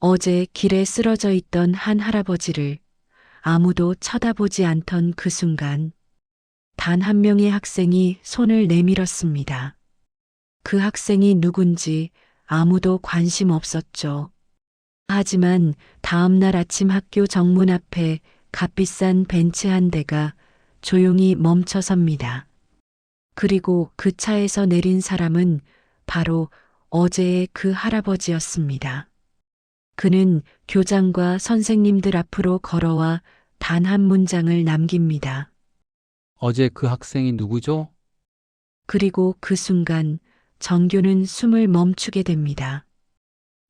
어제 길에 쓰러져 있던 한 할아버지를 아무도 쳐다보지 않던 그 순간 단 한 명의 학생이 손을 내밀었습니다. 그 학생이 누군지 아무도 관심 없었죠. 하지만 다음 날 아침 학교 정문 앞에 값비싼 벤츠 한 대가 조용히 멈춰섭니다. 그리고 그 차에서 내린 사람은 바로 어제의 그 할아버지였습니다. 그는 교장과 선생님들 앞으로 걸어와 단 한 문장을 남깁니다. 어제 그 학생이 누구죠? 그리고 그 순간 정교는 숨을 멈추게 됩니다.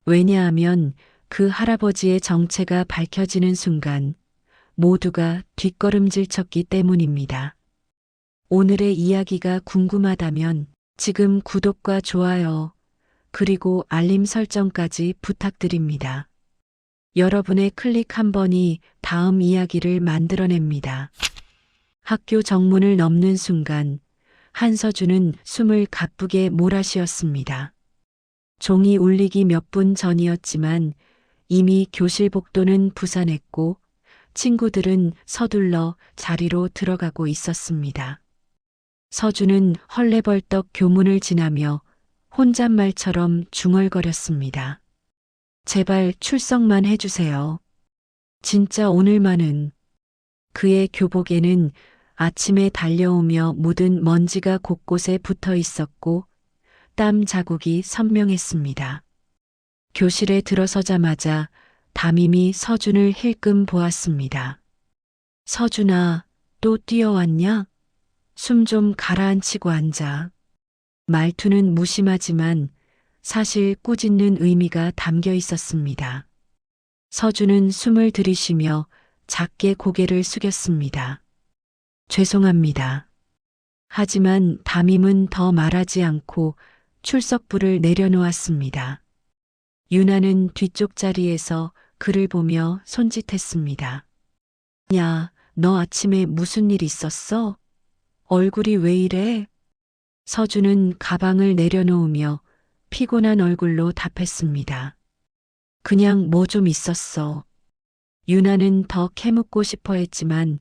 왜냐하면 그 할아버지의 정체가 밝혀지는 순간 모두가 뒷걸음질 쳤기 때문입니다. 오늘의 이야기가 궁금하다면 지금 구독과 좋아요, 그리고 알림 설정까지 부탁드립니다. 여러분의 클릭 한 번이 다음 이야기를 만들어냅니다. 학교 정문을 넘는 순간 한서준은 숨을 가쁘게 몰아쉬었습니다. 종이 울리기 몇 분 전이었지만 이미 교실 복도는 부산했고 친구들은 서둘러 자리로 들어가고 있었습니다. 서준은 헐레벌떡 교문을 지나며 혼잣말처럼 중얼거렸습니다. 제발 출석만 해주세요. 진짜 오늘만은. 그의 교복에는 아침에 달려오며 묻은 먼지가 곳곳에 붙어 있었고 땀 자국이 선명했습니다. 교실에 들어서자마자 담임이 서준을 힐끔 보았습니다. 서준아, 또 뛰어왔냐? 숨 좀 가라앉히고 앉아. 말투는 무심하지만 사실 꾸짖는 의미가 담겨 있었습니다. 서준은 숨을 들이쉬며 작게 고개를 숙였습니다. 죄송합니다. 하지만 담임은 더 말하지 않고 출석부를 내려놓았습니다. 유나는 뒤쪽 자리에서 그를 보며 손짓했습니다. 야, 너 아침에 무슨 일 있었어? 얼굴이 왜 이래? 서준은 가방을 내려놓으며 피곤한 얼굴로 답했습니다. 그냥 뭐 좀 있었어. 유나는 더 캐묻고 싶어 했지만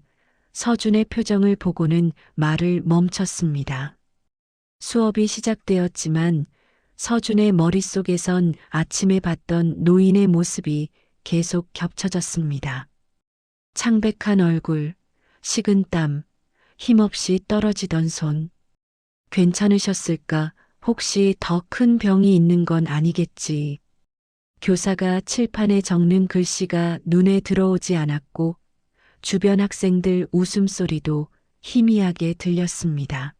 서준의 표정을 보고는 말을 멈췄습니다. 수업이 시작되었지만 서준의 머릿속에선 아침에 봤던 노인의 모습이 계속 겹쳐졌습니다. 창백한 얼굴, 식은 땀, 힘없이 떨어지던 손. 괜찮으셨을까? 혹시 더 큰 병이 있는 건 아니겠지. 교사가 칠판에 적는 글씨가 눈에 들어오지 않았고 주변 학생들 웃음소리도 희미하게 들렸습니다.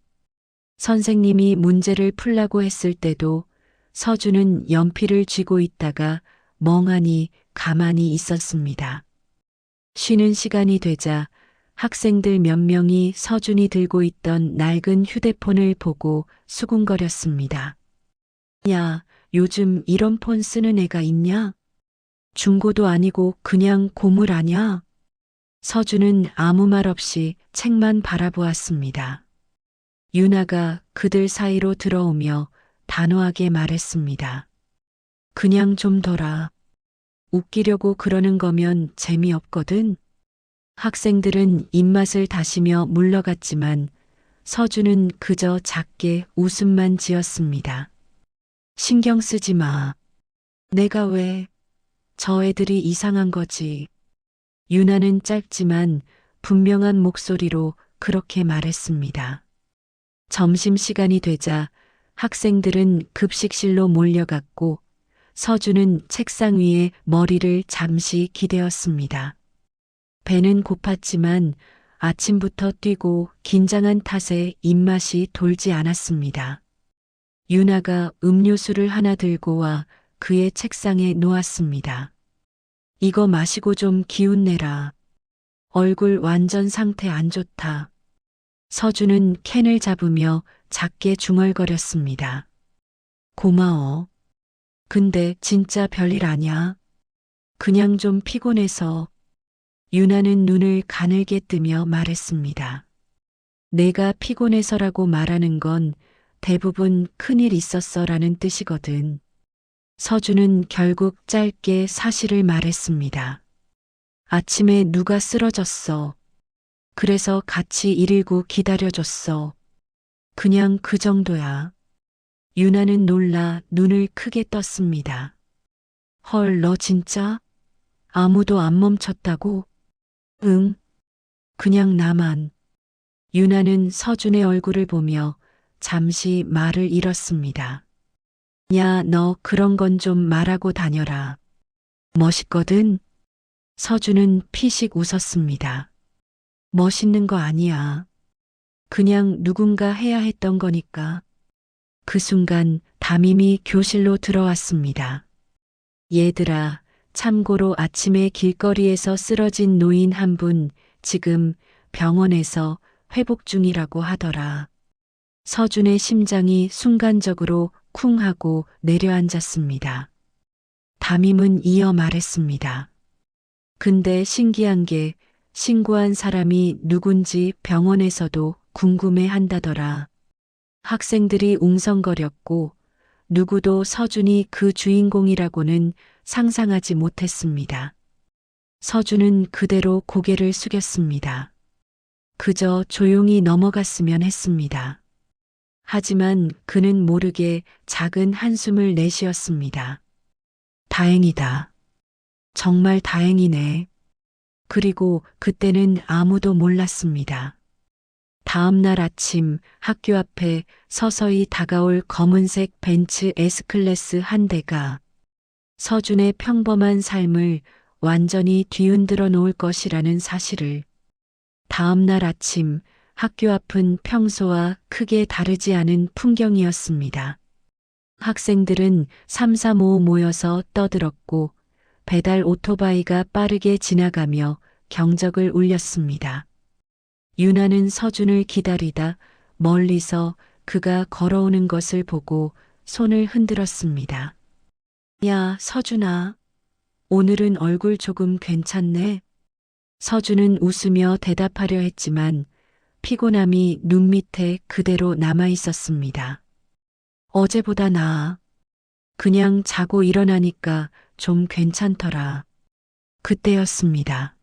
선생님이 문제를 풀라고 했을 때도 서준은 연필을 쥐고 있다가 멍하니 가만히 있었습니다. 쉬는 시간이 되자 학생들 몇 명이 서준이 들고 있던 낡은 휴대폰을 보고 수군거렸습니다. 야, 요즘 이런 폰 쓰는 애가 있냐? 중고도 아니고 그냥 고물 아냐? 서준은 아무 말 없이 책만 바라보았습니다. 유나가 그들 사이로 들어오며 단호하게 말했습니다. 그냥 좀 둬라. 웃기려고 그러는 거면 재미없거든. 학생들은 입맛을 다시며 물러갔지만 서준은 그저 작게 웃음만 지었습니다. 신경 쓰지 마. 내가 왜? 저 애들이 이상한 거지. 유나는 짧지만 분명한 목소리로 그렇게 말했습니다. 점심시간이 되자 학생들은 급식실로 몰려갔고 서준은 책상 위에 머리를 잠시 기대었습니다. 배는 고팠지만 아침부터 뛰고 긴장한 탓에 입맛이 돌지 않았습니다. 유나가 음료수를 하나 들고 와 그의 책상에 놓았습니다. 이거 마시고 좀 기운 내라. 얼굴 완전 상태 안 좋다. 서준은 캔을 잡으며 작게 중얼거렸습니다. 고마워. 근데 진짜 별일 아냐. 그냥 좀 피곤해서. 유나는 눈을 가늘게 뜨며 말했습니다. 내가 피곤해서라고 말하는 건 대부분 큰일 있었어라는 뜻이거든. 서준은 결국 짧게 사실을 말했습니다. 아침에 누가 쓰러졌어. 그래서 같이 119 기다려줬어. 그냥 그 정도야. 유나는 놀라 눈을 크게 떴습니다. 헐, 너 진짜? 아무도 안 멈췄다고? 응. 그냥 나만. 유나는 서준의 얼굴을 보며 잠시 말을 잃었습니다. 야, 너 그런 건 좀 말하고 다녀라. 멋있거든? 서준은 피식 웃었습니다. 멋있는 거 아니야. 그냥 누군가 해야 했던 거니까. 그 순간 담임이 교실로 들어왔습니다. 얘들아, 참고로 아침에 길거리에서 쓰러진 노인 한 분 지금 병원에서 회복 중이라고 하더라. 서준의 심장이 순간적으로 쿵 하고 내려앉았습니다. 담임은 이어 말했습니다. 근데 신기한 게 신고한 사람이 누군지 병원에서도 궁금해 한다더라. 학생들이 웅성거렸고 누구도 서준이 그 주인공이라고는 상상하지 못했습니다. 서준은 그대로 고개를 숙였습니다. 그저 조용히 넘어갔으면 했습니다. 하지만 그는 모르게 작은 한숨을 내쉬었습니다. 다행이다. 정말 다행이네. 그리고 그때는 아무도 몰랐습니다. 다음 날 아침 학교 앞에 서서히 다가올 검은색 벤츠 S클래스 한 대가 서준의 평범한 삶을 완전히 뒤흔들어 놓을 것이라는 사실을 다음 날 아침 학교 앞은 평소와 크게 다르지 않은 풍경이었습니다. 학생들은 삼삼오오 모여서 떠들었고 배달 오토바이가 빠르게 지나가며 경적을 울렸습니다. 유나는 서준을 기다리다 멀리서 그가 걸어오는 것을 보고 손을 흔들었습니다. 야, 서준아. 오늘은 얼굴 조금 괜찮네. 서준은 웃으며 대답하려 했지만 피곤함이 눈 밑에 그대로 남아 있었습니다. 어제보다 나아. 그냥 자고 일어나니까 좀 괜찮더라. 그때였습니다.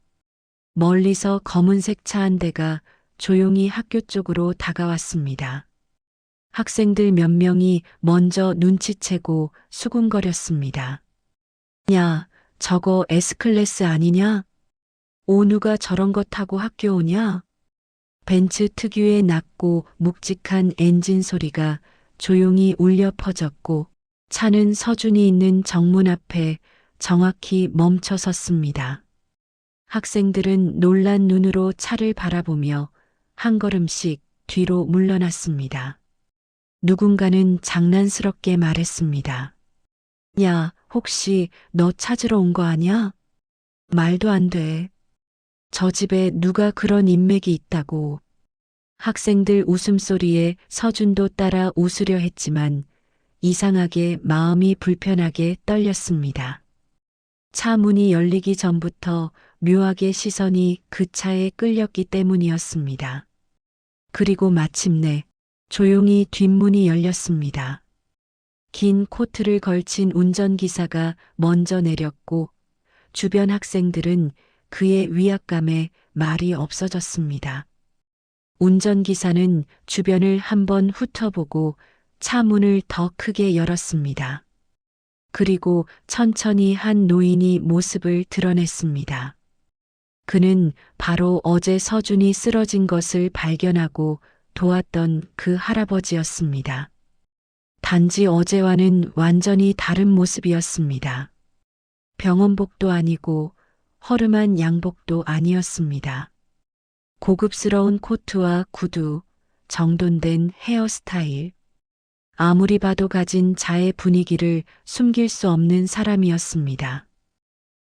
멀리서 검은색 차 한 대가 조용히 학교 쪽으로 다가왔습니다. 학생들 몇 명이 먼저 눈치채고 수군거렸습니다. 야, 저거 S클래스 아니냐? 오누가 저런 거 타고 학교 오냐? 벤츠 특유의 낮고 묵직한 엔진 소리가 조용히 울려 퍼졌고 차는 서준이 있는 정문 앞에 정확히 멈춰 섰습니다. 학생들은 놀란 눈으로 차를 바라보며 한 걸음씩 뒤로 물러났습니다. 누군가는 장난스럽게 말했습니다. 야, 혹시 너 찾으러 온 거 아냐? 말도 안 돼. 저 집에 누가 그런 인맥이 있다고. 학생들 웃음소리에 서준도 따라 웃으려 했지만 이상하게 마음이 불편하게 떨렸습니다. 차 문이 열리기 전부터 묘하게 시선이 그 차에 끌렸기 때문이었습니다. 그리고 마침내 조용히 뒷문이 열렸습니다. 긴 코트를 걸친 운전기사가 먼저 내렸고 주변 학생들은 그의 위압감에 말이 없어졌습니다. 운전기사는 주변을 한번 훑어보고 차 문을 더 크게 열었습니다. 그리고 천천히 한 노인이 모습을 드러냈습니다. 그는 바로 어제 서준이 쓰러진 것을 발견하고 도왔던 그 할아버지였습니다. 단지 어제와는 완전히 다른 모습이었습니다. 병원복도 아니고 허름한 양복도 아니었습니다. 고급스러운 코트와 구두, 정돈된 헤어스타일. 아무리 봐도 가진 자의 분위기를 숨길 수 없는 사람이었습니다.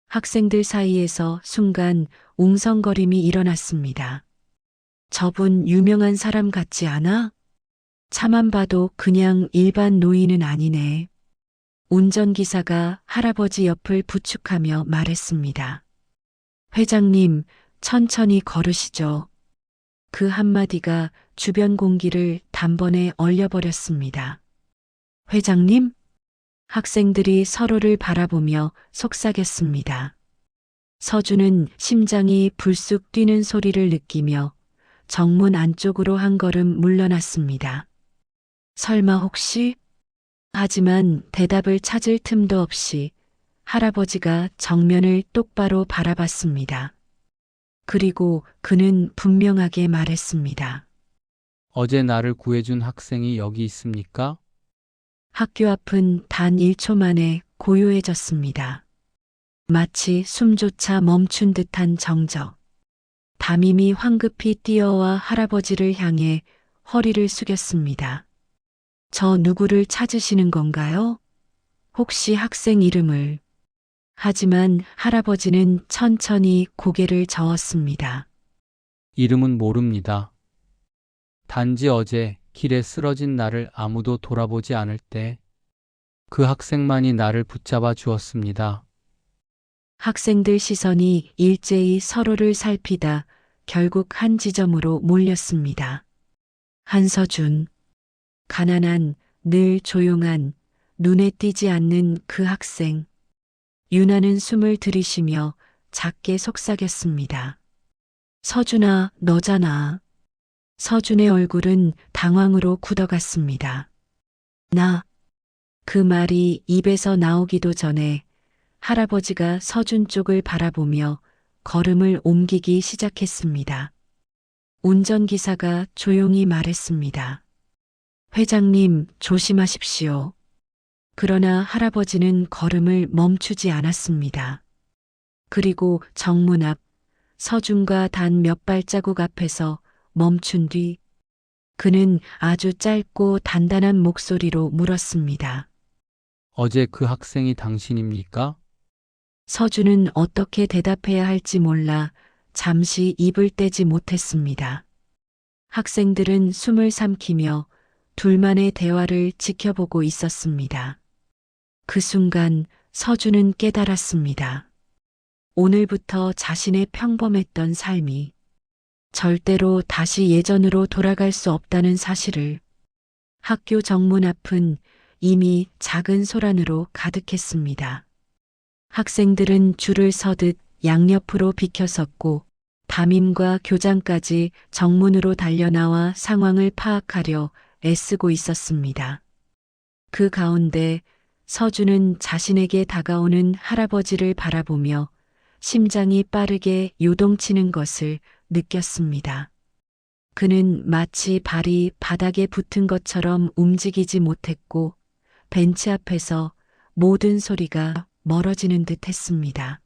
학생들 사이에서 순간 웅성거림이 일어났습니다. 저분 유명한 사람 같지 않아? 차만 봐도 그냥 일반 노인은 아니네. 운전기사가 할아버지 옆을 부축하며 말했습니다. 회장님, 천천히 걸으시죠. 그 한마디가 주변 공기를 단번에 얼려버렸습니다. 회장님? 학생들이 서로를 바라보며 속삭였습니다. 서준은 심장이 불쑥 뛰는 소리를 느끼며 정문 안쪽으로 한 걸음 물러났습니다. 설마 혹시? 하지만 대답을 찾을 틈도 없이 할아버지가 정면을 똑바로 바라봤습니다. 그리고 그는 분명하게 말했습니다. 어제 나를 구해준 학생이 여기 있습니까? 학교 앞은 단 1초 만에 고요해졌습니다. 마치 숨조차 멈춘 듯한 정적. 담임이 황급히 뛰어와 할아버지를 향해 허리를 숙였습니다. 저 누구를 찾으시는 건가요? 혹시 학생 이름을? 하지만 할아버지는 천천히 고개를 저었습니다. 이름은 모릅니다. 단지 어제 길에 쓰러진 나를 아무도 돌아보지 않을 때 그 학생만이 나를 붙잡아 주었습니다. 학생들 시선이 일제히 서로를 살피다 결국 한 지점으로 몰렸습니다. 한서준. 가난한, 늘 조용한, 눈에 띄지 않는 그 학생. 유나는 숨을 들이쉬며 작게 속삭였습니다. 서준아, 너잖아. 서준의 얼굴은 당황으로 굳어갔습니다. 나. 그 말이 입에서 나오기도 전에 할아버지가 서준 쪽을 바라보며 걸음을 옮기기 시작했습니다. 운전기사가 조용히 말했습니다. 회장님, 조심하십시오. 그러나 할아버지는 걸음을 멈추지 않았습니다. 그리고 정문 앞 서준과 단 몇 발자국 앞에서 멈춘 뒤 그는 아주 짧고 단단한 목소리로 물었습니다. 어제 그 학생이 당신입니까? 서준은 어떻게 대답해야 할지 몰라 잠시 입을 떼지 못했습니다. 학생들은 숨을 삼키며 둘만의 대화를 지켜보고 있었습니다. 그 순간 서준은 깨달았습니다. 오늘부터 자신의 평범했던 삶이 절대로 다시 예전으로 돌아갈 수 없다는 사실을. 학교 정문 앞은 이미 작은 소란으로 가득했습니다. 학생들은 줄을 서듯 양옆으로 비켜섰고 담임과 교장까지 정문으로 달려나와 상황을 파악하려 애쓰고 있었습니다. 그 가운데 서준은 자신에게 다가오는 할아버지를 바라보며 심장이 빠르게 요동치는 것을 느꼈습니다. 그는 마치 발이 바닥에 붙은 것처럼 움직이지 못했고 벤치 앞에서 모든 소리가 멀어지는 듯 했습니다.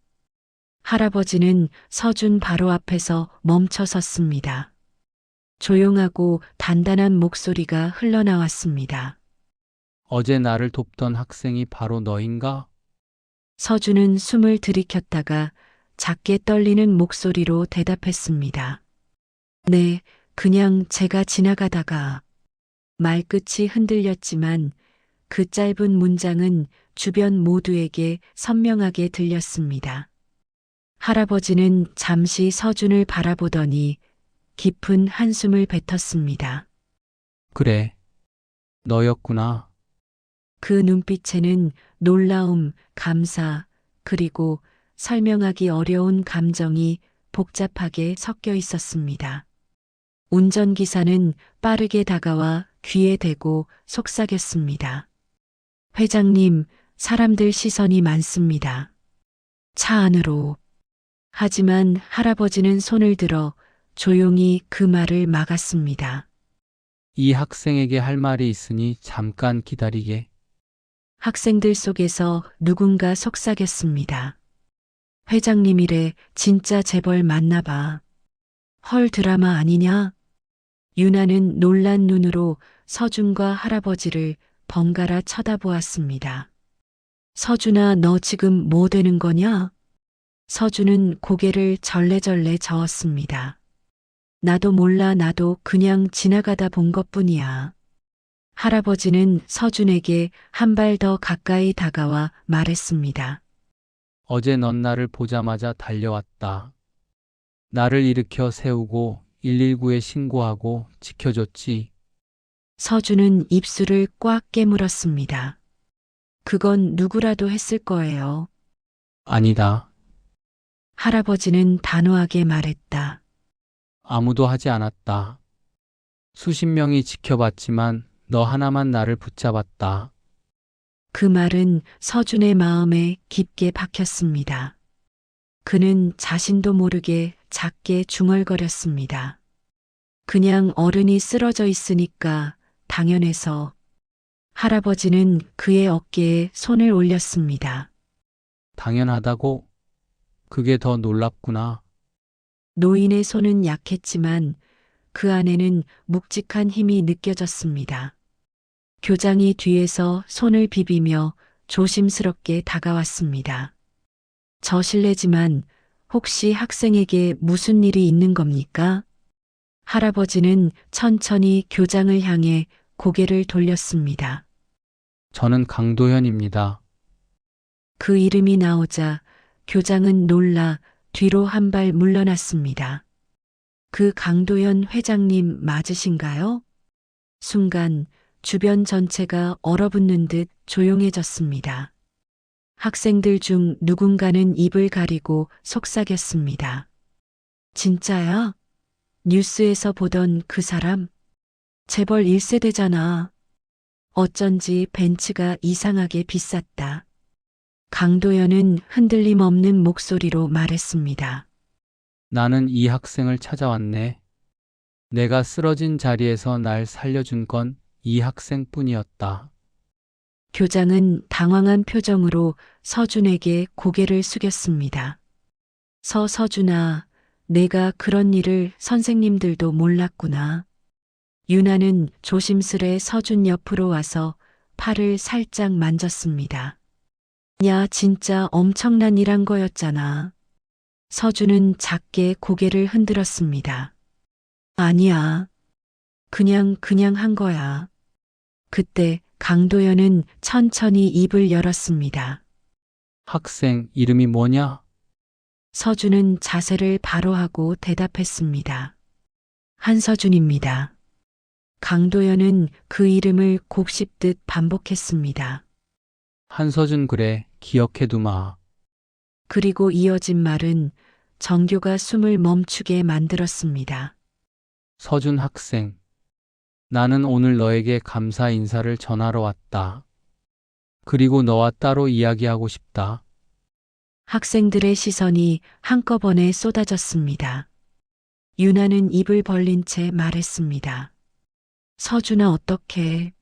할아버지는 서준 바로 앞에서 멈춰 섰습니다. 조용하고 단단한 목소리가 흘러나왔습니다. 어제 나를 돕던 학생이 바로 너인가? 서준은 숨을 들이켰다가 작게 떨리는 목소리로 대답했습니다. 네, 그냥 제가 지나가다가. 말끝이 흔들렸지만 그 짧은 문장은 주변 모두에게 선명하게 들렸습니다. 할아버지는 잠시 서준을 바라보더니 깊은 한숨을 뱉었습니다. 그래. 너였구나. 그 눈빛에는 놀라움, 감사, 그리고 설명하기 어려운 감정이 복잡하게 섞여 있었습니다. 운전기사는 빠르게 다가와 귀에 대고 속삭였습니다. 회장님, 사람들 시선이 많습니다. 차 안으로. 하지만 할아버지는 손을 들어 조용히 그 말을 막았습니다. 이 학생에게 할 말이 있으니 잠깐 기다리게. 학생들 속에서 누군가 속삭였습니다. 회장님이래, 진짜 재벌 맞나 봐. 헐 드라마 아니냐? 유나는 놀란 눈으로 서준과 할아버지를 번갈아 쳐다보았습니다. 서준아, 너 지금 뭐 되는 거냐? 서준은 고개를 절레절레 저었습니다. 나도 몰라, 나도 그냥 지나가다 본 것뿐이야. 할아버지는 서준에게 한 발 더 가까이 다가와 말했습니다. 어제 넌 나를 보자마자 달려왔다. 나를 일으켜 세우고 119에 신고하고 지켜줬지. 서준은 입술을 꽉 깨물었습니다. 그건 누구라도 했을 거예요. 아니다. 할아버지는 단호하게 말했다. 아무도 하지 않았다. 수십 명이 지켜봤지만 너 하나만 나를 붙잡았다. 그 말은 서준의 마음에 깊게 박혔습니다. 그는 자신도 모르게 작게 중얼거렸습니다. 그냥 어른이 쓰러져 있으니까 당연해서. 할아버지는 그의 어깨에 손을 올렸습니다. 당연하다고? 그게 더 놀랍구나. 노인의 손은 약했지만 그 안에는 묵직한 힘이 느껴졌습니다. 교장이 뒤에서 손을 비비며 조심스럽게 다가왔습니다. 저 실례지만 혹시 학생에게 무슨 일이 있는 겁니까? 할아버지는 천천히 교장을 향해 고개를 돌렸습니다. 저는 강도현입니다. 그 이름이 나오자 교장은 놀라 뒤로 한 발 물러났습니다. 그 강도현 회장님 맞으신가요? 순간 주변 전체가 얼어붙는 듯 조용해졌습니다. 학생들 중 누군가는 입을 가리고 속삭였습니다. 진짜야? 뉴스에서 보던 그 사람? 재벌 1세대잖아. 어쩐지 벤츠가 이상하게 비쌌다. 강도현은 흔들림 없는 목소리로 말했습니다. 나는 이 학생을 찾아왔네. 내가 쓰러진 자리에서 날 살려준 건 이 학생뿐이었다. 교장은 당황한 표정으로 서준에게 고개를 숙였습니다. 서준아, 내가 그런 일을 선생님들도 몰랐구나. 유나는 조심스레 서준 옆으로 와서 팔을 살짝 만졌습니다. 야, 진짜 엄청난 일 한 거였잖아. 서준은 작게 고개를 흔들었습니다. 아니야. 그냥 한 거야. 그때 강도현은 천천히 입을 열었습니다. 학생 이름이 뭐냐? 서준은 자세를 바로 하고 대답했습니다. 한서준입니다. 강도현은 그 이름을 곱씹듯 반복했습니다. 한서준 그래. 기억해두마. 그리고 이어진 말은 정교가 숨을 멈추게 만들었습니다. 서준 학생. 나는 오늘 너에게 감사 인사를 전하러 왔다. 그리고 너와 따로 이야기하고 싶다. 학생들의 시선이 한꺼번에 쏟아졌습니다. 유나는 입을 벌린 채 말했습니다. 서준아, 어떡해.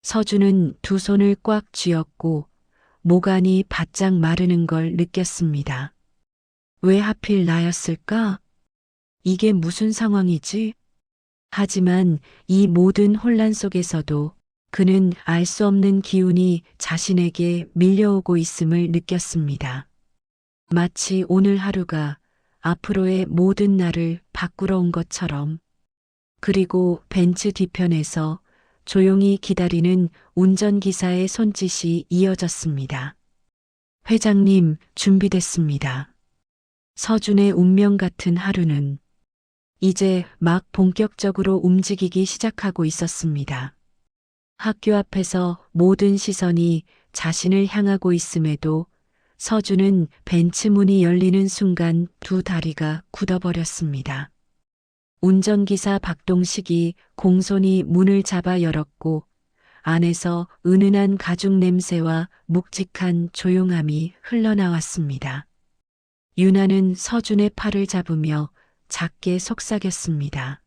서준은 두 손을 꽉 쥐었고 목 안이 바짝 마르는 걸 느꼈습니다. 왜 하필 나였을까? 이게 무슨 상황이지? 하지만 이 모든 혼란 속에서도 그는 알 수 없는 기운이 자신에게 밀려오고 있음을 느꼈습니다. 마치 오늘 하루가 앞으로의 모든 날을 바꾸러 온 것처럼. 그리고 벤츠 뒤편에서 조용히 기다리는 운전기사의 손짓이 이어졌습니다. 회장님, 준비됐습니다. 서준의 운명 같은 하루는 이제 막 본격적으로 움직이기 시작하고 있었습니다. 학교 앞에서 모든 시선이 자신을 향하고 있음에도 서준은 벤츠 문이 열리는 순간 두 다리가 굳어버렸습니다. 운전기사 박동식이 공손히 문을 잡아 열었고 안에서 은은한 가죽 냄새와 묵직한 조용함이 흘러나왔습니다. 유나는 서준의 팔을 잡으며 작게 속삭였습니다.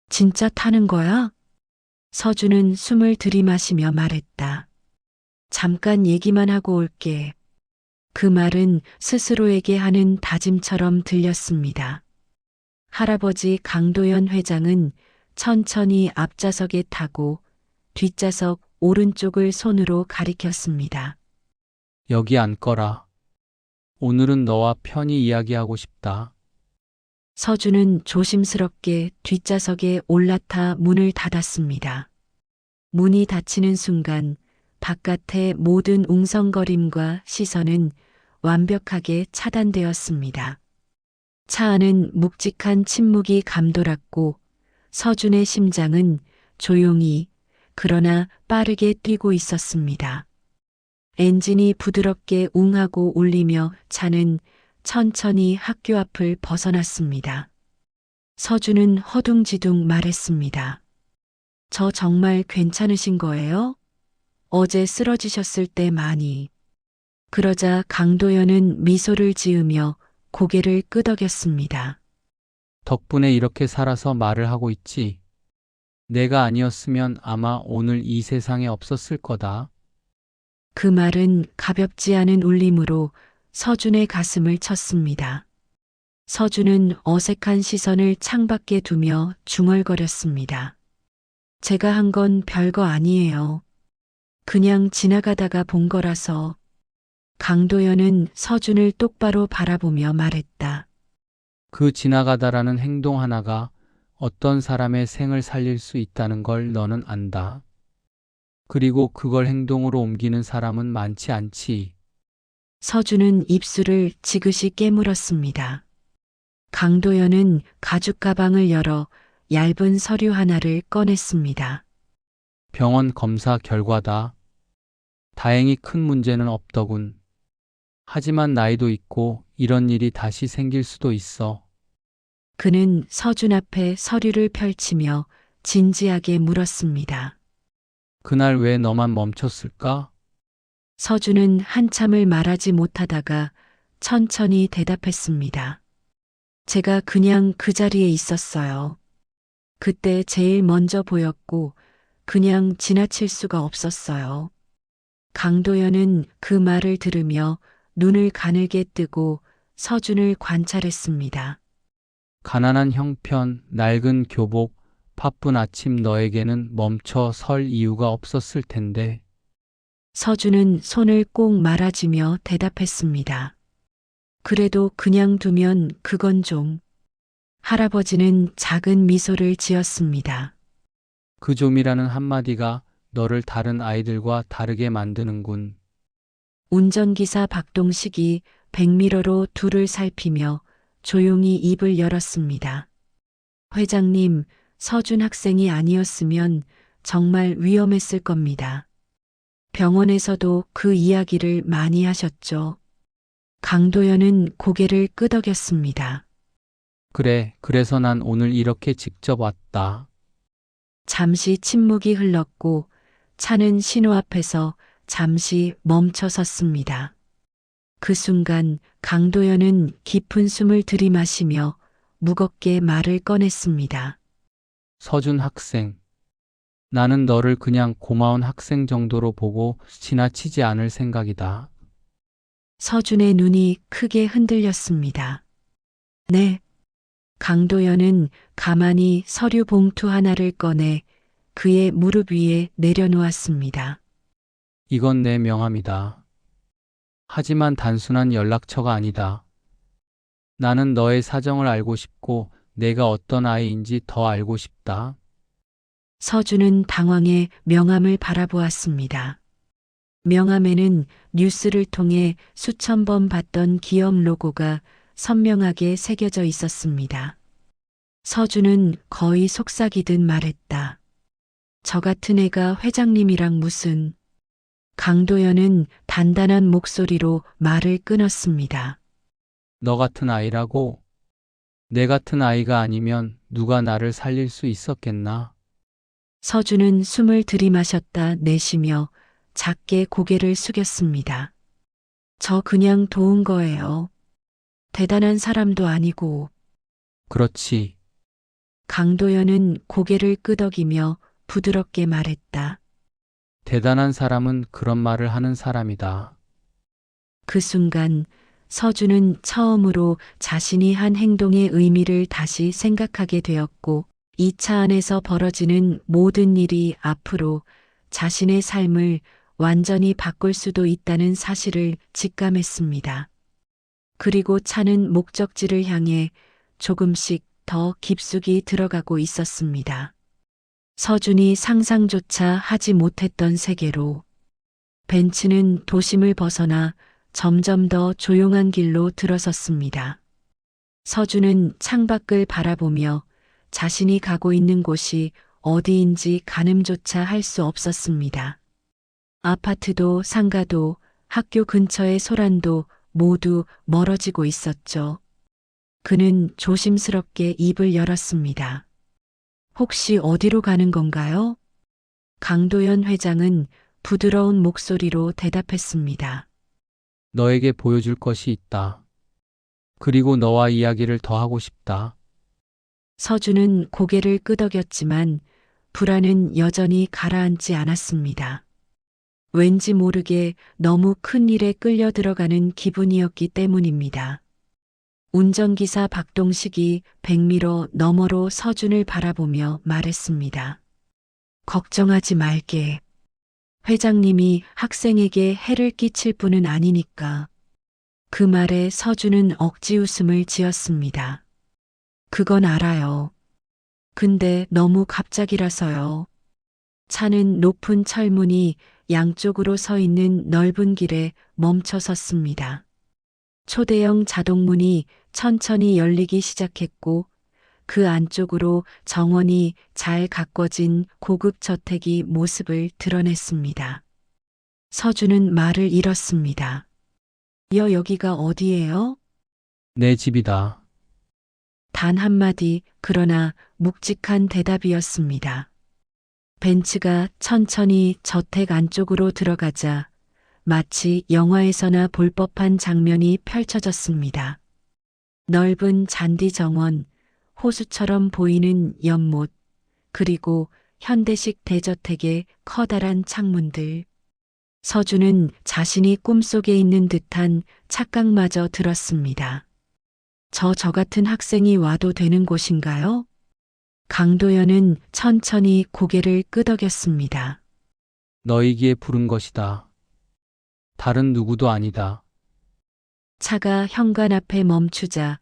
진짜 타는 거야? 서준은 숨을 들이마시며 말했다. 잠깐 얘기만 하고 올게. 그 말은 스스로에게 하는 다짐처럼 들렸습니다. 할아버지 강도현 회장은 천천히 앞좌석에 타고 뒷좌석 오른쪽을 손으로 가리켰습니다. 여기 앉거라. 오늘은 너와 편히 이야기하고 싶다. 서준은 조심스럽게 뒷좌석에 올라타 문을 닫았습니다. 문이 닫히는 순간 바깥의 모든 웅성거림과 시선은 완벽하게 차단되었습니다. 차 안은 묵직한 침묵이 감돌았고 서준의 심장은 조용히 그러나 빠르게 뛰고 있었습니다. 엔진이 부드럽게 웅하고 울리며 차는 천천히 학교 앞을 벗어났습니다. 서준은 허둥지둥 말했습니다. 저 정말 괜찮으신 거예요? 어제 쓰러지셨을 때 많이. 그러자 강도연은 미소를 지으며 고개를 끄덕였습니다. 덕분에 이렇게 살아서 말을 하고 있지. 내가 아니었으면 아마 오늘 이 세상에 없었을 거다. 그 말은 가볍지 않은 울림으로 서준의 가슴을 쳤습니다. 서준은 어색한 시선을 창밖에 두며 중얼거렸습니다. 제가 한 건 별거 아니에요. 그냥 지나가다가 본 거라서. 강도연은 서준을 똑바로 바라보며 말했다. 그 지나가다라는 행동 하나가 어떤 사람의 생을 살릴 수 있다는 걸 너는 안다. 그리고 그걸 행동으로 옮기는 사람은 많지 않지. 서준은 입술을 지그시 깨물었습니다. 강도연은 가죽 가방을 열어 얇은 서류 하나를 꺼냈습니다. 병원 검사 결과다. 다행히 큰 문제는 없더군. 하지만 나이도 있고 이런 일이 다시 생길 수도 있어. 그는 서준 앞에 서류를 펼치며 진지하게 물었습니다. 그날 왜 너만 멈췄을까? 서준은 한참을 말하지 못하다가 천천히 대답했습니다. 제가 그냥 그 자리에 있었어요. 그때 제일 먼저 보였고 그냥 지나칠 수가 없었어요. 강도연은 그 말을 들으며 눈을 가늘게 뜨고 서준을 관찰했습니다. 가난한 형편, 낡은 교복, 바쁜 아침 너에게는 멈춰 설 이유가 없었을 텐데. 서준은 손을 꼭 말아주며 대답했습니다. 그래도 그냥 두면 그건 좀. 할아버지는 작은 미소를 지었습니다. 그 좀이라는 한마디가 너를 다른 아이들과 다르게 만드는군. 운전기사 박동식이 백미러로 둘을 살피며 조용히 입을 열었습니다. 회장님, 서준 학생이 아니었으면 정말 위험했을 겁니다. 병원에서도 그 이야기를 많이 하셨죠. 강도연은 고개를 끄덕였습니다. 그래, 그래서 난 오늘 이렇게 직접 왔다. 잠시 침묵이 흘렀고 차는 신호 앞에서 잠시 멈춰 섰습니다. 그 순간 강도연은 깊은 숨을 들이마시며 무겁게 말을 꺼냈습니다. 서준 학생. 나는 너를 그냥 고마운 학생 정도로 보고 지나치지 않을 생각이다. 서준의 눈이 크게 흔들렸습니다. 네. 강도연은 가만히 서류 봉투 하나를 꺼내 그의 무릎 위에 내려놓았습니다. 이건 내 명함이다. 하지만 단순한 연락처가 아니다. 나는 너의 사정을 알고 싶고 내가 어떤 아이인지 더 알고 싶다. 서준은 당황해 명함을 바라보았습니다. 명함에는 뉴스를 통해 수천 번 봤던 기업 로고가 선명하게 새겨져 있었습니다. 서준은 거의 속삭이듯 말했다. 저 같은 애가 회장님이랑 무슨. 강도연은 단단한 목소리로 말을 끊었습니다. 너 같은 아이라고? 내 같은 아이가 아니면 누가 나를 살릴 수 있었겠나? 서준은 숨을 들이마셨다 내쉬며 작게 고개를 숙였습니다. 저 그냥 도운 거예요. 대단한 사람도 아니고. 그렇지. 강도연은 고개를 끄덕이며 부드럽게 말했다. 대단한 사람은 그런 말을 하는 사람이다. 그 순간 서준은 처음으로 자신이 한 행동의 의미를 다시 생각하게 되었고 이 차 안에서 벌어지는 모든 일이 앞으로 자신의 삶을 완전히 바꿀 수도 있다는 사실을 직감했습니다. 그리고 차는 목적지를 향해 조금씩 더 깊숙이 들어가고 있었습니다. 서준이 상상조차 하지 못했던 세계로. 벤츠는 도심을 벗어나 점점 더 조용한 길로 들어섰습니다. 서준은 창밖을 바라보며 자신이 가고 있는 곳이 어디인지 가늠조차 할 수 없었습니다. 아파트도 상가도 학교 근처의 소란도 모두 멀어지고 있었죠. 그는 조심스럽게 입을 열었습니다. 혹시 어디로 가는 건가요? 강도연 회장은 부드러운 목소리로 대답했습니다. 너에게 보여줄 것이 있다. 그리고 너와 이야기를 더 하고 싶다. 서준은 고개를 끄덕였지만 불안은 여전히 가라앉지 않았습니다. 왠지 모르게 너무 큰 일에 끌려 들어가는 기분이었기 때문입니다. 운전기사 박동식이 100m 너머로 서준을 바라보며 말했습니다. 걱정하지 말게. 회장님이 학생에게 해를 끼칠 분은 아니니까. 그 말에 서준은 억지 웃음을 지었습니다. 그건 알아요. 근데 너무 갑작이라서요. 차는 높은 철문이 양쪽으로 서 있는 넓은 길에 멈춰 섰습니다. 초대형 자동문이 천천히 열리기 시작했고 그 안쪽으로 정원이 잘 가꿔진 고급 저택이 모습을 드러냈습니다. 서준은 말을 잃었습니다. 여기가 어디예요? 내 집이다. 단 한마디 그러나 묵직한 대답이었습니다. 벤츠가 천천히 저택 안쪽으로 들어가자 마치 영화에서나 볼 법한 장면이 펼쳐졌습니다. 넓은 잔디 정원, 호수처럼 보이는 연못, 그리고 현대식 대저택의 커다란 창문들. 서준은 자신이 꿈속에 있는 듯한 착각마저 들었습니다. 저 같은 학생이 와도 되는 곳인가요? 강도연은 천천히 고개를 끄덕였습니다. 너이기에 부른 것이다. 다른 누구도 아니다. 차가 현관 앞에 멈추자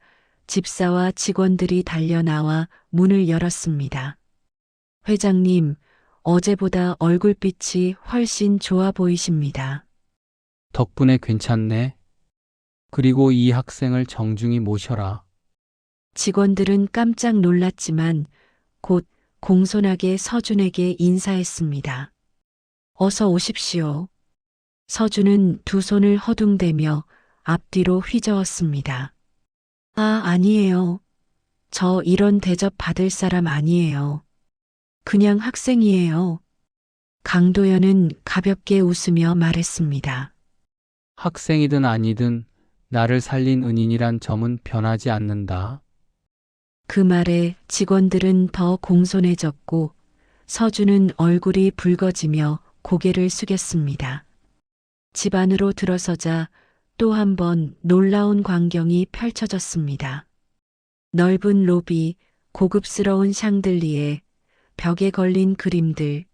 집사와 직원들이 달려 나와 문을 열었습니다. 회장님, 어제보다 얼굴빛이 훨씬 좋아 보이십니다. 덕분에 괜찮네. 그리고 이 학생을 정중히 모셔라. 직원들은 깜짝 놀랐지만 곧 공손하게 서준에게 인사했습니다. 어서 오십시오. 서준은 두 손을 허둥대며 앞뒤로 휘저었습니다. 아니에요. 저 이런 대접 받을 사람 아니에요. 그냥 학생이에요. 강도연은 가볍게 웃으며 말했습니다. 학생이든 아니든 나를 살린 은인이란 점은 변하지 않는다. 그 말에 직원들은 더 공손해졌고 서준은 얼굴이 붉어지며 고개를 숙였습니다. 집 안으로 들어서자 또 한 번 놀라운 광경이 펼쳐졌습니다. 넓은 로비, 고급스러운 샹들리에, 벽에 걸린 그림들,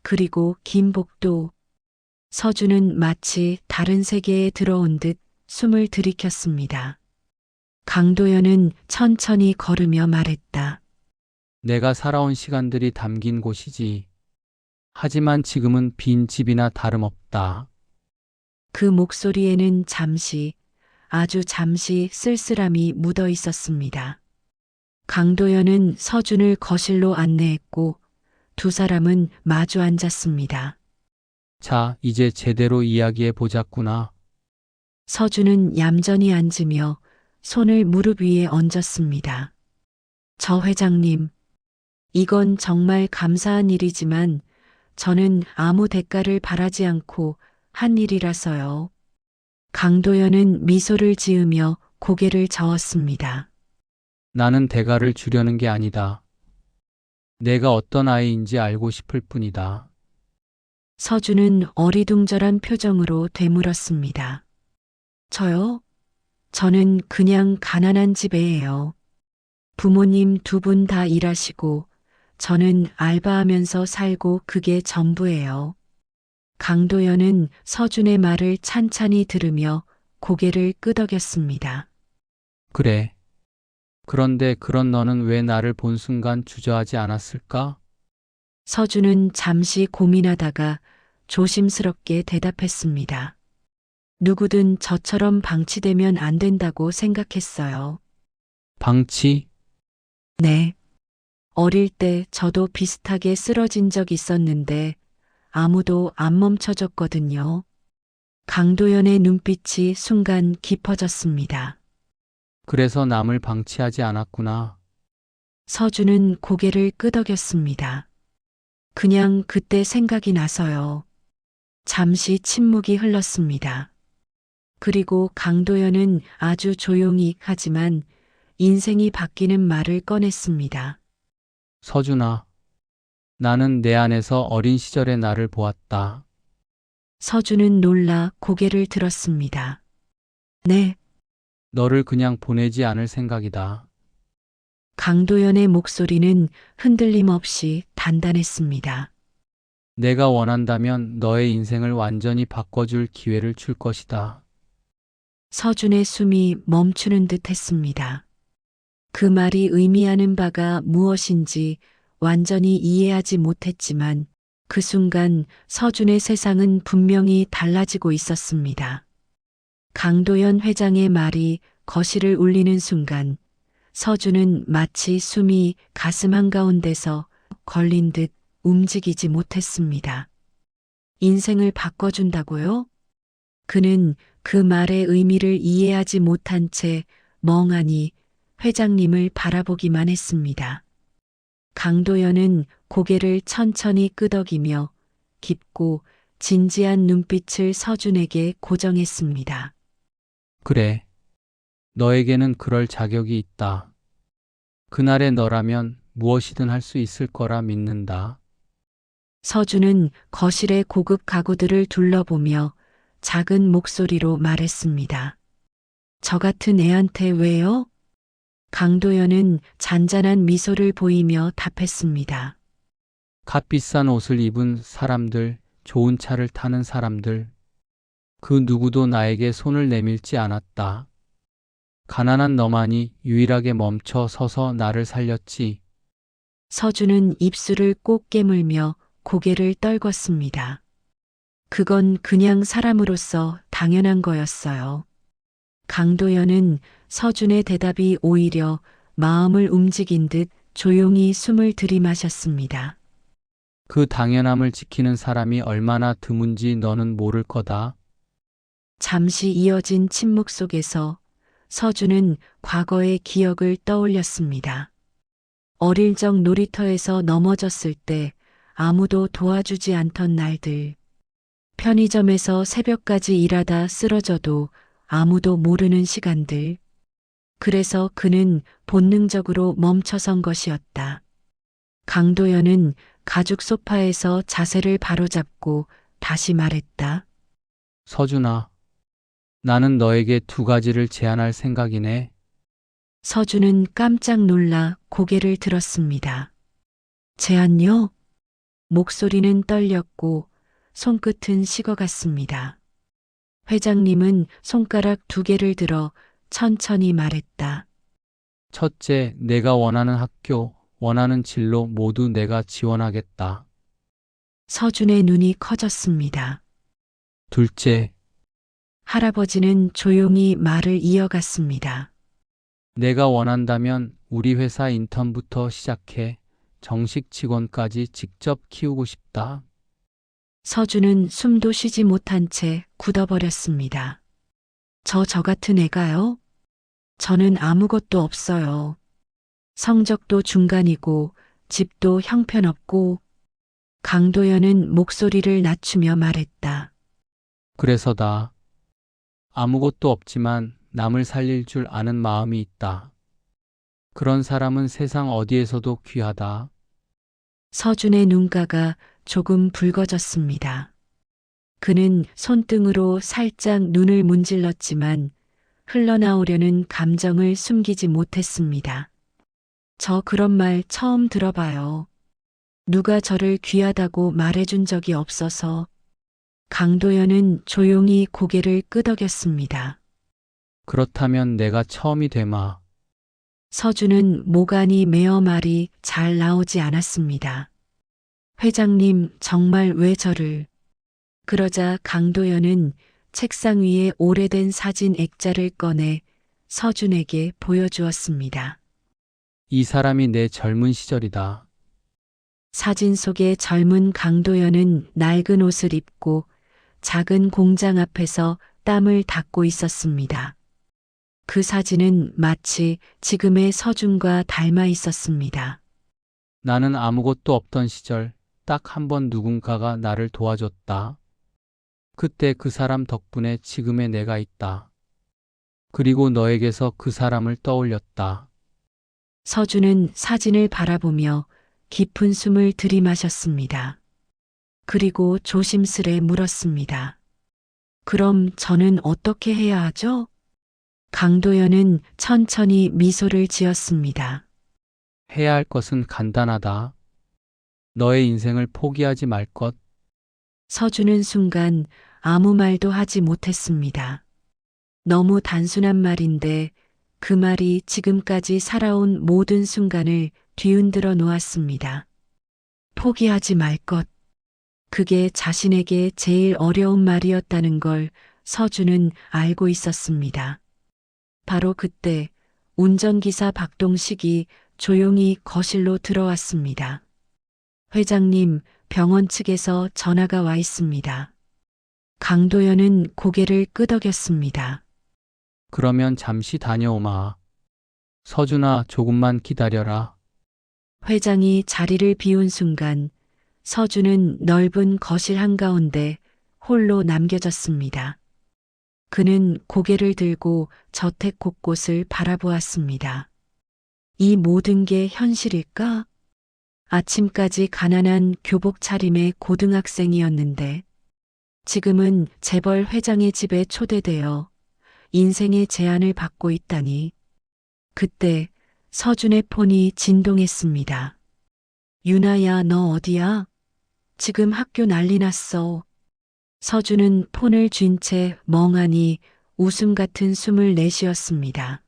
그리고 긴 복도. 서준은 마치 다른 세계에 들어온 듯 숨을 들이켰습니다. 강도연은 천천히 걸으며 말했다. 내가 살아온 시간들이 담긴 곳이지. 하지만 지금은 빈 집이나 다름없다. 그 목소리에는 잠시, 아주 잠시 쓸쓸함이 묻어 있었습니다. 강도연은 서준을 거실로 안내했고 두 사람은 마주 앉았습니다. 자, 이제 제대로 이야기해 보자꾸나. 서준은 얌전히 앉으며 손을 무릎 위에 얹었습니다. 저 회장님, 이건 정말 감사한 일이지만 저는 아무 대가를 바라지 않고 한 일이라서요. 강도연은 미소를 지으며 고개를 저었습니다. 나는 대가를 주려는 게 아니다. 내가 어떤 아이인지 알고 싶을 뿐이다. 서준은 어리둥절한 표정으로 되물었습니다. 저요? 저는 그냥 가난한 집 애예요. 부모님 두 분 다 일하시고 저는 알바하면서 살고 그게 전부예요. 강도연은 서준의 말을 찬찬히 들으며 고개를 끄덕였습니다. 그래. 그런데 그런 너는 왜 나를 본 순간 주저하지 않았을까? 서준은 잠시 고민하다가 조심스럽게 대답했습니다. 누구든 저처럼 방치되면 안 된다고 생각했어요. 방치? 네. 어릴 때 저도 비슷하게 쓰러진 적 있었는데 아무도 안 멈춰줬거든요. 강도연의 눈빛이 순간 깊어졌습니다. 그래서 남을 방치하지 않았구나. 서준은 고개를 끄덕였습니다. 그냥 그때 생각이 나서요. 잠시 침묵이 흘렀습니다. 그리고 강도연은 아주 조용히 하지만 인생이 바뀌는 말을 꺼냈습니다. 서준아, 나는 내 안에서 어린 시절의 나를 보았다. 서준은 놀라 고개를 들었습니다. 네, 너를 그냥 보내지 않을 생각이다. 강도연의 목소리는 흔들림 없이 단단했습니다. 내가 원한다면 너의 인생을 완전히 바꿔줄 기회를 줄 것이다. 서준의 숨이 멈추는 듯 했습니다. 그 말이 의미하는 바가 무엇인지 완전히 이해하지 못했지만 그 순간 서준의 세상은 분명히 달라지고 있었습니다. 강도연 회장의 말이 거실을 울리는 순간 서준은 마치 숨이 가슴 한가운데서 걸린 듯 움직이지 못했습니다. 인생을 바꿔준다고요? 그는 그 말의 의미를 이해하지 못한 채 멍하니 회장님을 바라보기만 했습니다. 강도연은 고개를 천천히 끄덕이며 깊고 진지한 눈빛을 서준에게 고정했습니다. 그래. 너에게는 그럴 자격이 있다. 그날의 너라면 무엇이든 할 수 있을 거라 믿는다. 서준은 거실의 고급 가구들을 둘러보며 작은 목소리로 말했습니다. 저 같은 애한테 왜요? 강도연은 잔잔한 미소를 보이며 답했습니다. 값비싼 옷을 입은 사람들, 좋은 차를 타는 사람들, 그 누구도 나에게 손을 내밀지 않았다. 가난한 너만이 유일하게 멈춰 서서 나를 살렸지. 서준은 입술을 꼭 깨물며 고개를 떨궜습니다. 그건 그냥 사람으로서 당연한 거였어요. 강도연은 서준의 대답이 오히려 마음을 움직인 듯 조용히 숨을 들이마셨습니다. 그 당연함을 지키는 사람이 얼마나 드문지 너는 모를 거다. 잠시 이어진 침묵 속에서 서준은 과거의 기억을 떠올렸습니다. 어릴 적 놀이터에서 넘어졌을 때 아무도 도와주지 않던 날들. 편의점에서 새벽까지 일하다 쓰러져도 아무도 모르는 시간들. 그래서 그는 본능적으로 멈춰선 것이었다. 강도연은 가죽 소파에서 자세를 바로잡고 다시 말했다. 서준아, 나는 너에게 두 가지를 제안할 생각이네. 서준은 깜짝 놀라 고개를 들었습니다. 제안요? 목소리는 떨렸고 손끝은 식어갔습니다. 회장님은 손가락 두 개를 들어 천천히 말했다. 첫째, 내가 원하는 학교, 원하는 진로 모두 내가 지원하겠다. 서준의 눈이 커졌습니다. 둘째, 할아버지는 조용히 말을 이어갔습니다. 내가 원한다면 우리 회사 인턴부터 시작해 정식 직원까지 직접 키우고 싶다. 서준은 숨도 쉬지 못한 채 굳어버렸습니다. 저 같은 애가요? 저는 아무것도 없어요. 성적도 중간이고 집도 형편없고. 강도연은 목소리를 낮추며 말했다. 그래서다. 아무것도 없지만 남을 살릴 줄 아는 마음이 있다. 그런 사람은 세상 어디에서도 귀하다. 서준의 눈가가 조금 붉어졌습니다. 그는 손등으로 살짝 눈을 문질렀지만 흘러나오려는 감정을 숨기지 못했습니다. 저 그런 말 처음 들어봐요. 누가 저를 귀하다고 말해준 적이 없어서. 강도연은 조용히 고개를 끄덕였습니다. 그렇다면 내가 처음이 되마. 서준은 모간이 메어 말이 잘 나오지 않았습니다. 회장님, 정말 왜 저를. 그러자 강도연은 책상 위에 오래된 사진 액자를 꺼내 서준에게 보여주었습니다. 이 사람이 내 젊은 시절이다. 사진 속의 젊은 강도연은 낡은 옷을 입고 작은 공장 앞에서 땀을 닦고 있었습니다. 그 사진은 마치 지금의 서준과 닮아 있었습니다. 나는 아무것도 없던 시절 딱 한 번 누군가가 나를 도와줬다. 그때 그 사람 덕분에 지금의 내가 있다. 그리고 너에게서 그 사람을 떠올렸다. 서준은 사진을 바라보며 깊은 숨을 들이마셨습니다. 그리고 조심스레 물었습니다. 그럼 저는 어떻게 해야 하죠? 강도연은 천천히 미소를 지었습니다. 해야 할 것은 간단하다. 너의 인생을 포기하지 말 것. 서준은 순간 아무 말도 하지 못했습니다. 너무 단순한 말인데 그 말이 지금까지 살아온 모든 순간을 뒤흔들어 놓았습니다. 포기하지 말 것. 그게 자신에게 제일 어려운 말이었다는 걸 서준은 알고 있었습니다. 바로 그때 운전기사 박동식이 조용히 거실로 들어왔습니다. 회장님, 병원 측에서 전화가 와 있습니다. 강도연은 고개를 끄덕였습니다. 그러면 잠시 다녀오마. 서준아, 조금만 기다려라. 회장이 자리를 비운 순간 서준은 넓은 거실 한가운데 홀로 남겨졌습니다. 그는 고개를 들고 저택 곳곳을 바라보았습니다. 이 모든 게 현실일까? 아침까지 가난한 교복 차림의 고등학생이었는데 지금은 재벌 회장의 집에 초대되어 인생의 제안을 받고 있다니. 그때 서준의 폰이 진동했습니다. 유나야, 너 어디야? 지금 학교 난리 났어. 서준은 폰을 쥔 채 멍하니 웃음 같은 숨을 내쉬었습니다.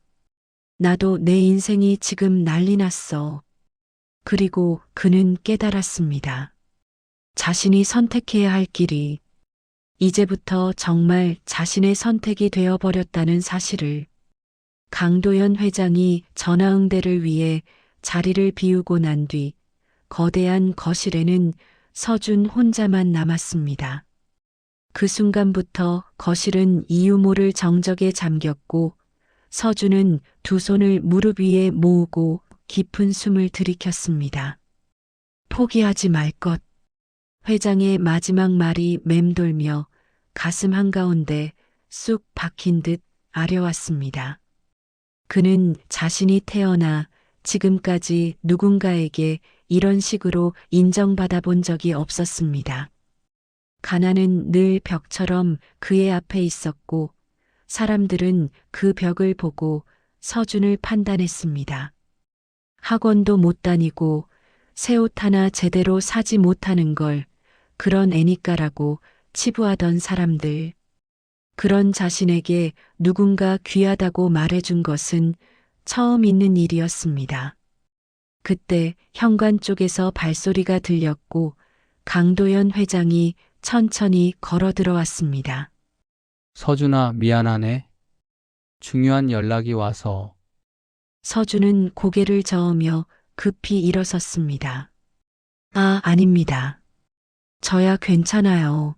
나도 내 인생이 지금 난리 났어. 그리고 그는 깨달았습니다. 자신이 선택해야 할 길이 이제부터 정말 자신의 선택이 되어버렸다는 사실을. 강도연 회장이 전화응대를 위해 자리를 비우고 난 뒤 거대한 거실에는 서준 혼자만 남았습니다. 그 순간부터 거실은 이유 모를 정적에 잠겼고 서준은 두 손을 무릎 위에 모으고 깊은 숨을 들이켰습니다. 포기하지 말 것. 회장의 마지막 말이 맴돌며 가슴 한가운데 쑥 박힌 듯 아려왔습니다. 그는 자신이 태어나 지금까지 누군가에게 이런 식으로 인정받아 본 적이 없었습니다. 가난은 늘 벽처럼 그의 앞에 있었고 사람들은 그 벽을 보고 서준을 판단했습니다. 학원도 못 다니고 새 옷 하나 제대로 사지 못하는 걸 그런 애니까라고 치부하던 사람들. 그런 자신에게 누군가 귀하다고 말해준 것은 처음 있는 일이었습니다. 그때 현관 쪽에서 발소리가 들렸고 강도연 회장이 천천히 걸어 들어왔습니다. 서준아, 미안하네. 중요한 연락이 와서. 서준은 고개를 저으며 급히 일어섰습니다. 아닙니다. 저야 괜찮아요.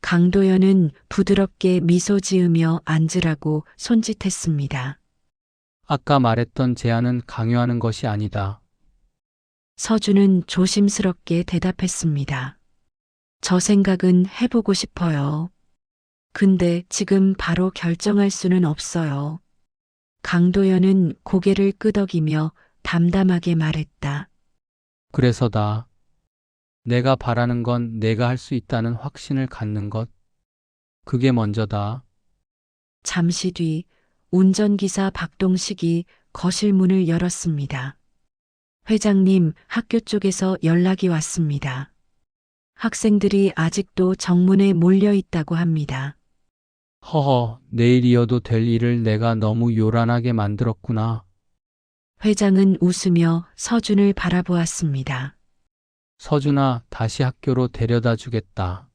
강도연은 부드럽게 미소 지으며 앉으라고 손짓했습니다. 아까 말했던 제안은 강요하는 것이 아니다. 서준은 조심스럽게 대답했습니다. 저 생각은 해보고 싶어요. 근데 지금 바로 결정할 수는 없어요. 강도연은 고개를 끄덕이며 담담하게 말했다. 그래서다. 내가 바라는 건 내가 할 수 있다는 확신을 갖는 것. 그게 먼저다. 잠시 뒤 운전기사 박동식이 거실 문을 열었습니다. 회장님, 학교 쪽에서 연락이 왔습니다. 학생들이 아직도 정문에 몰려 있다고 합니다. 허허, 내일이어도 될 일을 내가 너무 요란하게 만들었구나. 회장은 웃으며 서준을 바라보았습니다. 서준아, 다시 학교로 데려다 주겠다.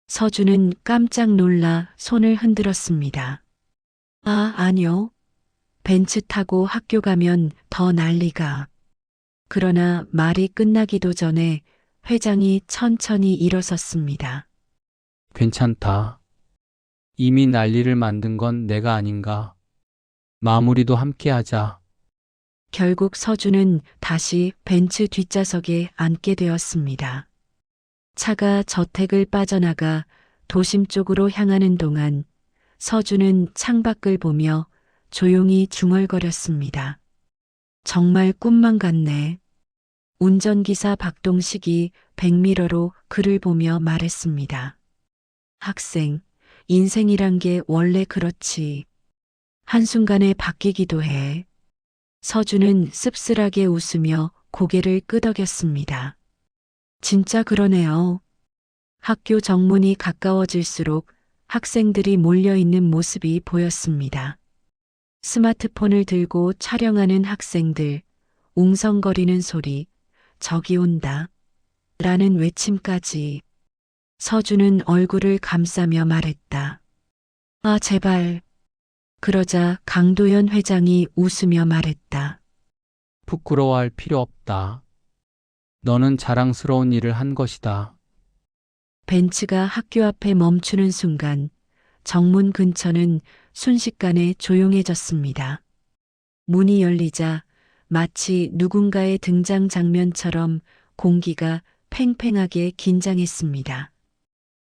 서준은 깜짝 놀라 손을 흔들었습니다. 아니요. 벤츠 타고 학교 가면 더 난리가. 그러나 말이 끝나기도 전에 회장이 천천히 일어섰습니다. 괜찮다. 이미 난리를 만든 건 내가 아닌가. 마무리도 함께 하자. 결국 서준은 다시 벤츠 뒷좌석에 앉게 되었습니다. 차가 저택을 빠져나가 도심 쪽으로 향하는 동안 서준은 창밖을 보며 조용히 중얼거렸습니다. 정말 꿈만 같네. 운전기사 박동식이 백미러로 그를 보며 말했습니다. 학생, 인생이란 게 원래 그렇지. 한순간에 바뀌기도 해. 서준은 씁쓸하게 웃으며 고개를 끄덕였습니다. 진짜 그러네요. 학교 정문이 가까워질수록 학생들이 몰려있는 모습이 보였습니다. 스마트폰을 들고 촬영하는 학생들, 웅성거리는 소리, 저기 온다. 라는 외침까지. 서준은 얼굴을 감싸며 말했다. 아, 제발. 그러자 강도연 회장이 웃으며 말했다. 부끄러워할 필요 없다. 너는 자랑스러운 일을 한 것이다. 벤츠가 학교 앞에 멈추는 순간 정문 근처는 순식간에 조용해졌습니다. 문이 열리자 마치 누군가의 등장 장면처럼 공기가 팽팽하게 긴장했습니다.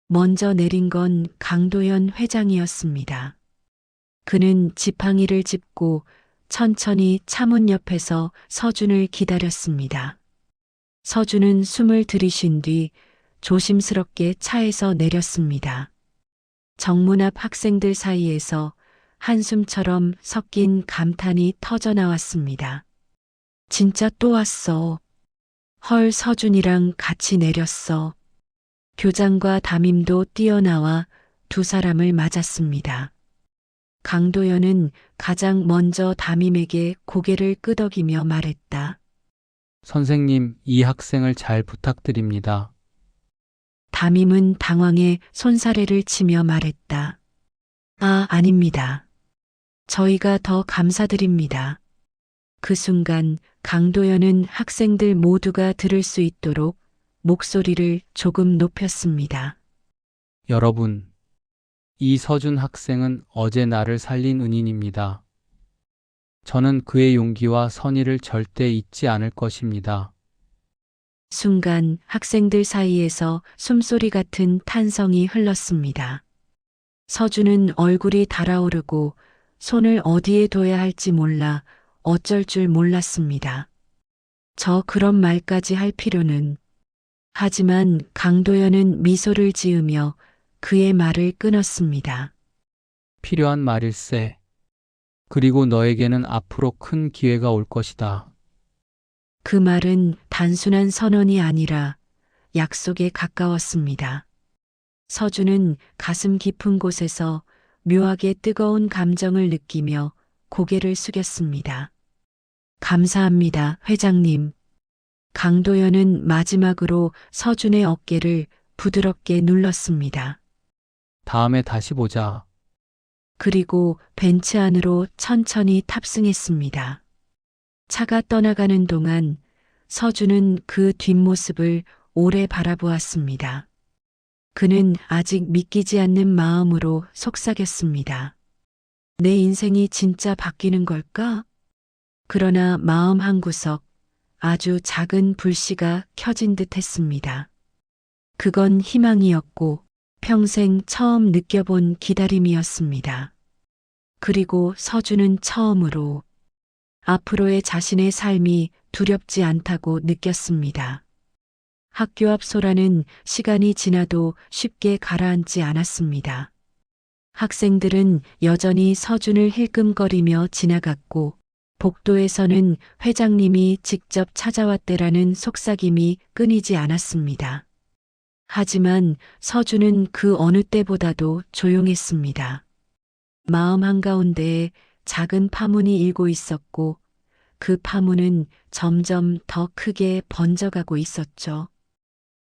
먼저 내린 건 강도연 회장이었습니다. 그는 지팡이를 짚고 천천히 차문 옆에서 서준을 기다렸습니다. 서준은 숨을 들이쉰 뒤 조심스럽게 차에서 내렸습니다. 정문 앞 학생들 사이에서 한숨처럼 섞인 감탄이 터져 나왔습니다. 진짜 또 왔어. 헐, 서준이랑 같이 내렸어. 교장과 담임도 뛰어나와 두 사람을 맞았습니다. 강도연은 가장 먼저 담임에게 고개를 끄덕이며 말했다. 선생님, 이 학생을 잘 부탁드립니다. 담임은 당황해 손사래를 치며 말했다. 아, 아닙니다. 저희가 더 감사드립니다. 그 순간 강도연은 학생들 모두가 들을 수 있도록 목소리를 조금 높였습니다. 여러분, 이 서준 학생은 어제 나를 살린 은인입니다. 저는 그의 용기와 선의를 절대 잊지 않을 것입니다. 순간 학생들 사이에서 숨소리 같은 탄성이 흘렀습니다. 서준은 얼굴이 달아오르고 손을 어디에 둬야 할지 몰라 어쩔 줄 몰랐습니다. 저 그런 말까지 할 필요는. 하지만 강도연은 미소를 지으며 그의 말을 끊었습니다. 필요한 말일세. 그리고 너에게는 앞으로 큰 기회가 올 것이다. 그 말은 단순한 선언이 아니라 약속에 가까웠습니다. 서준은 가슴 깊은 곳에서 묘하게 뜨거운 감정을 느끼며 고개를 숙였습니다. 감사합니다, 회장님. 강도연은 마지막으로 서준의 어깨를 부드럽게 눌렀습니다. 다음에 다시 보자. 그리고 벤츠 안으로 천천히 탑승했습니다. 차가 떠나가는 동안 서준은 그 뒷모습을 오래 바라보았습니다. 그는 아직 믿기지 않는 마음으로 속삭였습니다. 내 인생이 진짜 바뀌는 걸까? 그러나 마음 한구석 아주 작은 불씨가 켜진 듯 했습니다. 그건 희망이었고 평생 처음 느껴본 기다림이었습니다. 그리고 서준은 처음으로 앞으로의 자신의 삶이 두렵지 않다고 느꼈습니다. 학교 앞 소라는 시간이 지나도 쉽게 가라앉지 않았습니다. 학생들은 여전히 서준을 힐끔거리며 지나갔고 복도에서는 회장님이 직접 찾아왔대라는 속삭임이 끊이지 않았습니다. 하지만 서준은 그 어느 때보다도 조용했습니다. 마음 한가운데에 작은 파문이 일고 있었고 그 파문은 점점 더 크게 번져가고 있었죠.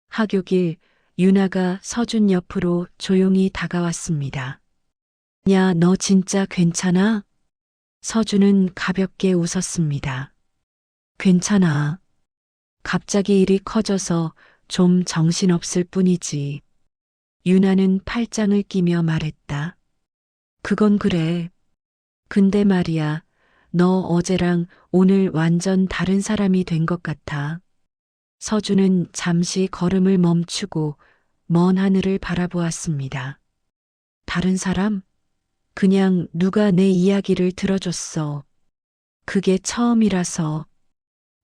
하교길 유나가 서준 옆으로 조용히 다가왔습니다. 야, 너 진짜 괜찮아? 서준은 가볍게 웃었습니다. 괜찮아. 갑자기 일이 커져서 좀 정신없을 뿐이지. 유나는 팔짱을 끼며 말했다. 그건 그래. 근데 말이야, 너 어제랑 오늘 완전 다른 사람이 된 것 같아. 서준은 잠시 걸음을 멈추고 먼 하늘을 바라보았습니다. 다른 사람? 그냥 누가 내 이야기를 들어줬어. 그게 처음이라서.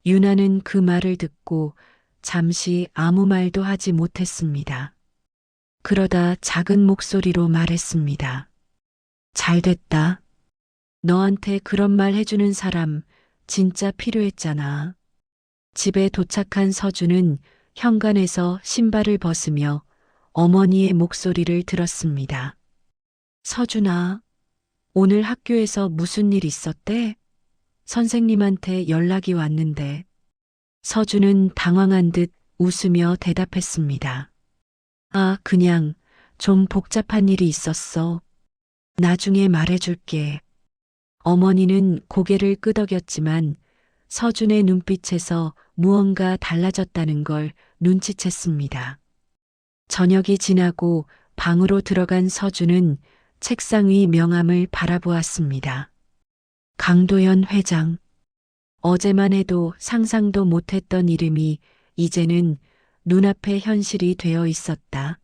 유나는 그 말을 듣고 잠시 아무 말도 하지 못했습니다. 그러다 작은 목소리로 말했습니다. 잘 됐다. 너한테 그런 말 해주는 사람 진짜 필요했잖아. 집에 도착한 서준은 현관에서 신발을 벗으며 어머니의 목소리를 들었습니다. 서준아, 오늘 학교에서 무슨 일 있었대? 선생님한테 연락이 왔는데. 서준은 당황한 듯 웃으며 대답했습니다. 아, 그냥 좀 복잡한 일이 있었어. 나중에 말해줄게. 어머니는 고개를 끄덕였지만 서준의 눈빛에서 무언가 달라졌다는 걸 눈치챘습니다. 저녁이 지나고 방으로 들어간 서준은 책상 위 명함을 바라보았습니다. 강도현 회장. 어제만 해도 상상도 못했던 이름이 이제는 눈앞에 현실이 되어 있었다.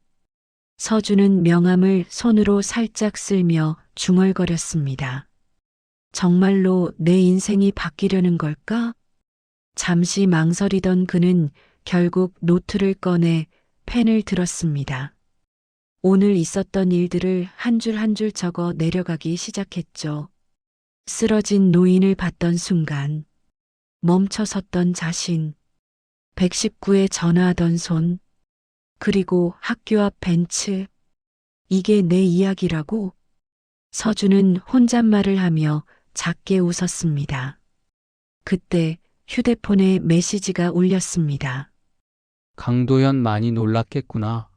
서준은 명함을 손으로 살짝 쓸며 중얼거렸습니다. 정말로 내 인생이 바뀌려는 걸까? 잠시 망설이던 그는 결국 노트를 꺼내 펜을 들었습니다. 오늘 있었던 일들을 한 줄 한 줄 적어 내려가기 시작했죠. 쓰러진 노인을 봤던 순간, 멈춰 섰던 자신, 119에 전화하던 손, 그리고 학교 앞 벤츠. 이게 내 이야기라고? 서준은 혼잣말을 하며 작게 웃었습니다. 그때 휴대폰에 메시지가 울렸습니다. 강도현 많이 놀랐겠구나.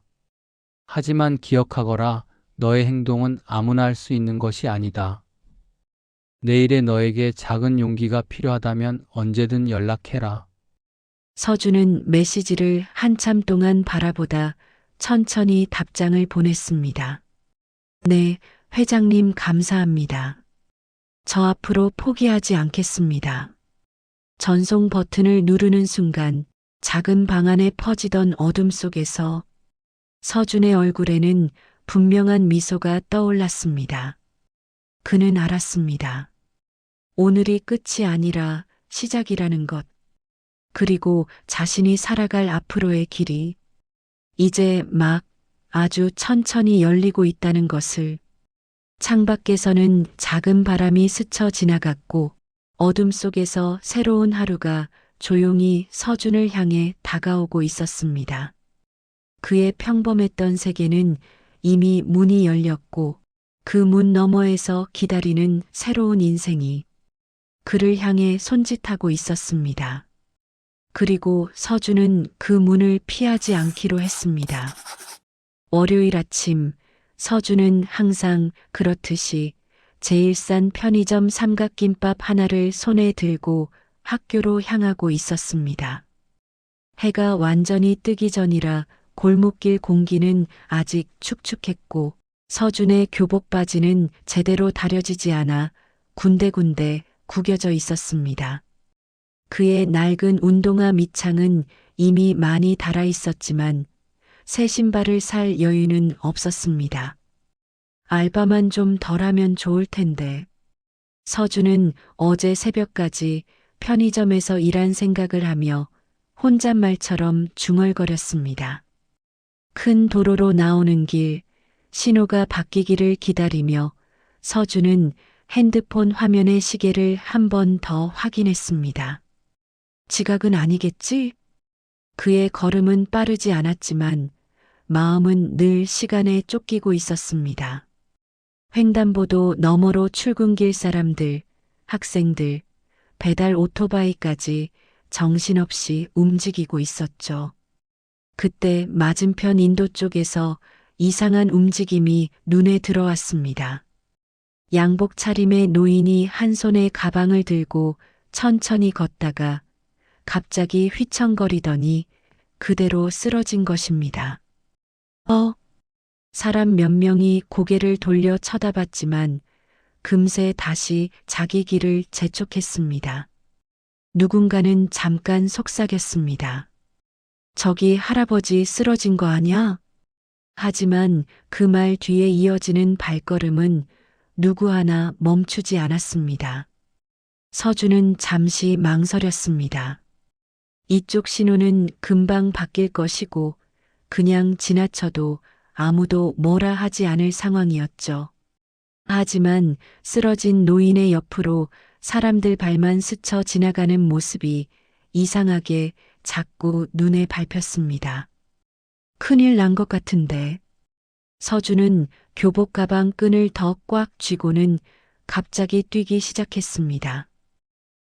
하지만 기억하거라. 너의 행동은 아무나 할 수 있는 것이 아니다. 내일의 너에게 작은 용기가 필요하다면 언제든 연락해라. 서준은 메시지를 한참 동안 바라보다 천천히 답장을 보냈습니다. 네, 회장님 감사합니다. 저 앞으로 포기하지 않겠습니다. 전송 버튼을 누르는 순간 작은 방 안에 퍼지던 어둠 속에서 서준의 얼굴에는 분명한 미소가 떠올랐습니다. 그는 알았습니다. 오늘이 끝이 아니라 시작이라는 것. 그리고 자신이 살아갈 앞으로의 길이 이제 막 아주 천천히 열리고 있다는 것을. 창밖에서는 작은 바람이 스쳐 지나갔고 어둠 속에서 새로운 하루가 조용히 서준을 향해 다가오고 있었습니다. 그의 평범했던 세계는 이미 문이 열렸고 그 문 너머에서 기다리는 새로운 인생이 그를 향해 손짓하고 있었습니다. 그리고 서준은 그 문을 피하지 않기로 했습니다. 월요일 아침, 서준은 항상 그렇듯이 제일 싼 편의점 삼각김밥 하나를 손에 들고 학교로 향하고 있었습니다. 해가 완전히 뜨기 전이라 골목길 공기는 아직 축축했고 서준의 교복 바지는 제대로 다려지지 않아 군데군데 구겨져 있었습니다. 그의 낡은 운동화 밑창은 이미 많이 닳아 있었지만 새 신발을 살 여유는 없었습니다. 알바만 좀 덜하면 좋을 텐데. 서준은 어제 새벽까지 편의점에서 일한 생각을 하며 혼잣말처럼 중얼거렸습니다. 큰 도로로 나오는 길, 신호가 바뀌기를 기다리며 서준은 핸드폰 화면의 시계를 한 번 더 확인했습니다. 지각은 아니겠지? 그의 걸음은 빠르지 않았지만 마음은 늘 시간에 쫓기고 있었습니다. 횡단보도 너머로 출근길 사람들, 학생들, 배달 오토바이까지 정신없이 움직이고 있었죠. 그때 맞은편 인도 쪽에서 이상한 움직임이 눈에 들어왔습니다. 양복 차림의 노인이 한 손에 가방을 들고 천천히 걷다가 갑자기 휘청거리더니 그대로 쓰러진 것입니다. 사람 몇 명이 고개를 돌려 쳐다봤지만 금세 다시 자기 길을 재촉했습니다. 누군가는 잠깐 속삭였습니다. 저기 할아버지 쓰러진 거 아냐? 하지만 그 말 뒤에 이어지는 발걸음은 누구 하나 멈추지 않았습니다. 서준은 잠시 망설였습니다. 이쪽 신호는 금방 바뀔 것이고 그냥 지나쳐도 아무도 뭐라 하지 않을 상황이었죠. 하지만 쓰러진 노인의 옆으로 사람들 발만 스쳐 지나가는 모습이 이상하게 자꾸 눈에 밟혔습니다. 큰일 난 것 같은데. 서준은 교복 가방 끈을 더 꽉 쥐고는 갑자기 뛰기 시작했습니다.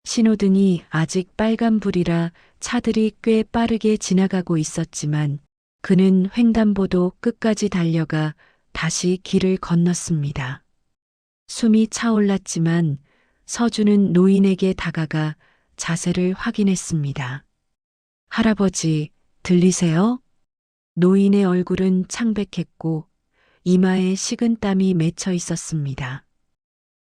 신호등이 아직 빨간불이라 차들이 꽤 빠르게 지나가고 있었지만 그는 횡단보도 끝까지 달려가 다시 길을 건넜습니다. 숨이 차올랐지만 서준은 노인에게 다가가 자세를 확인했습니다. 할아버지, 들리세요? 노인의 얼굴은 창백했고 이마에 식은땀이 맺혀 있었습니다.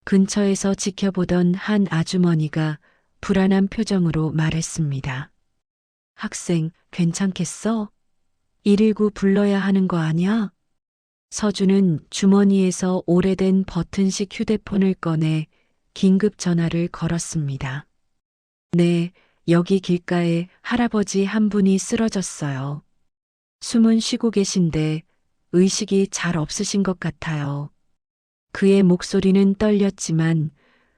근처에서 지켜보던 한 아주머니가 불안한 표정으로 말했습니다. 학생, 괜찮겠어? 119 불러야 하는 거 아냐? 서준은 주머니에서 오래된 버튼식 휴대폰을 꺼내 긴급 전화를 걸었습니다. 네, 여기 길가에 할아버지 한 분이 쓰러졌어요. 숨은 쉬고 계신데 의식이 잘 없으신 것 같아요. 그의 목소리는 떨렸지만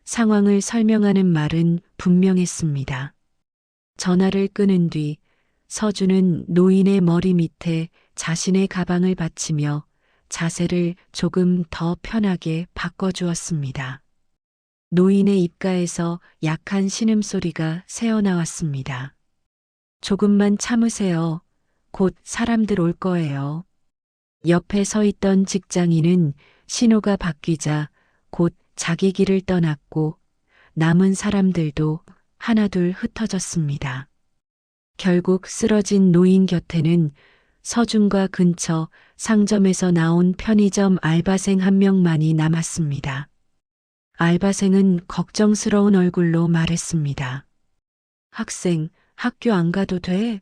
상황을 설명하는 말은 분명했습니다. 전화를 끊은 뒤 서준은 노인의 머리 밑에 자신의 가방을 받치며 자세를 조금 더 편하게 바꿔주었습니다. 노인의 입가에서 약한 신음소리가 새어나왔습니다. 조금만 참으세요. 곧 사람들 올 거예요. 옆에 서 있던 직장인은 신호가 바뀌자 곧 자기 길을 떠났고 남은 사람들도 하나둘 흩어졌습니다. 결국 쓰러진 노인 곁에는 서준과 근처 상점에서 나온 편의점 알바생 한 명만이 남았습니다. 알바생은 걱정스러운 얼굴로 말했습니다. 학생, 학교 안 가도 돼?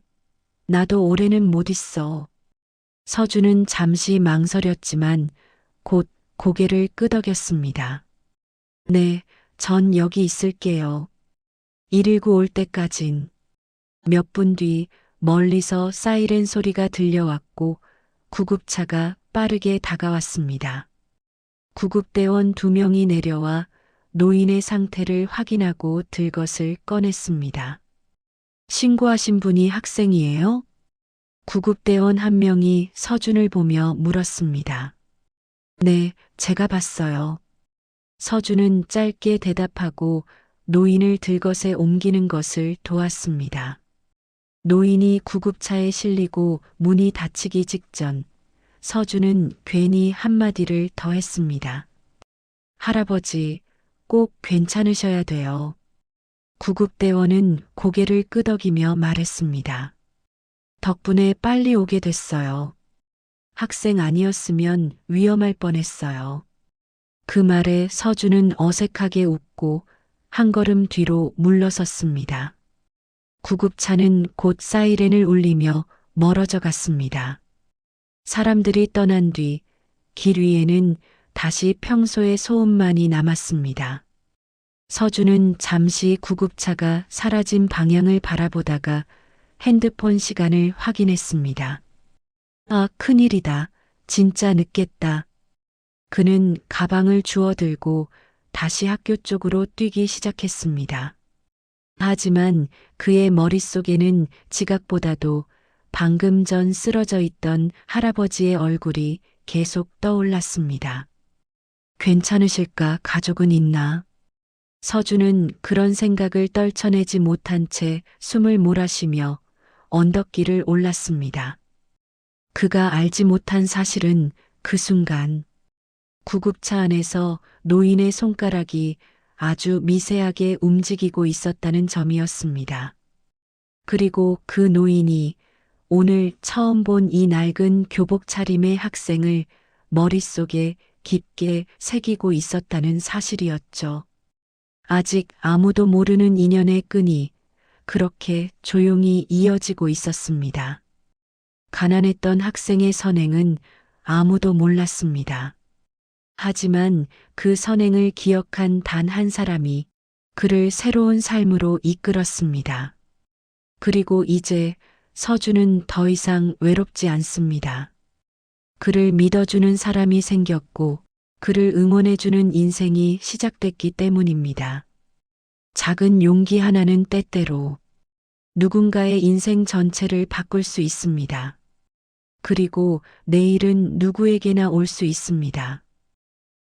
나도 올해는 못 있어. 서준은 잠시 망설였지만 곧 고개를 끄덕였습니다. 네, 전 여기 있을게요. 119 올 때까진. 몇 분 뒤 멀리서 사이렌 소리가 들려왔고 구급차가 빠르게 다가왔습니다. 구급대원 2명이 내려와 노인의 상태를 확인하고 들 것을 꺼냈습니다. 신고하신 분이 학생이에요? 구급대원 한 명이 서준을 보며 물었습니다. 네, 제가 봤어요. 서준은 짧게 대답하고 노인을 들것에 옮기는 것을 도왔습니다. 노인이 구급차에 실리고 문이 닫히기 직전 서준은 괜히 한마디를 더 했습니다. 할아버지, 꼭 괜찮으셔야 돼요. 구급대원은 고개를 끄덕이며 말했습니다. 덕분에 빨리 오게 됐어요. 학생 아니었으면 위험할 뻔했어요. 그 말에 서준은 어색하게 웃고 한 걸음 뒤로 물러섰습니다. 구급차는 곧 사이렌을 울리며 멀어져 갔습니다. 사람들이 떠난 뒤 길 위에는 다시 평소의 소음만이 남았습니다. 서준은 잠시 구급차가 사라진 방향을 바라보다가 핸드폰 시간을 확인했습니다. 아, 큰일이다. 진짜 늦겠다. 그는 가방을 주워들고 다시 학교 쪽으로 뛰기 시작했습니다. 하지만 그의 머릿속에는 지각보다도 방금 전 쓰러져 있던 할아버지의 얼굴이 계속 떠올랐습니다. 괜찮으실까? 가족은 있나? 서준은 그런 생각을 떨쳐내지 못한 채 숨을 몰아쉬며 언덕길을 올랐습니다. 그가 알지 못한 사실은 그 순간 구급차 안에서 노인의 손가락이 아주 미세하게 움직이고 있었다는 점이었습니다. 그리고 그 노인이 오늘 처음 본 이 낡은 교복 차림의 학생을 머릿속에 깊게 새기고 있었다는 사실이었죠. 아직 아무도 모르는 인연의 끈이 그렇게 조용히 이어지고 있었습니다. 가난했던 학생의 선행은 아무도 몰랐습니다. 하지만 그 선행을 기억한 단 한 사람이 그를 새로운 삶으로 이끌었습니다. 그리고 이제 서준은 더 이상 외롭지 않습니다. 그를 믿어주는 사람이 생겼고 그를 응원해주는 인생이 시작됐기 때문입니다. 작은 용기 하나는 때때로 누군가의 인생 전체를 바꿀 수 있습니다. 그리고 내일은 누구에게나 올 수 있습니다.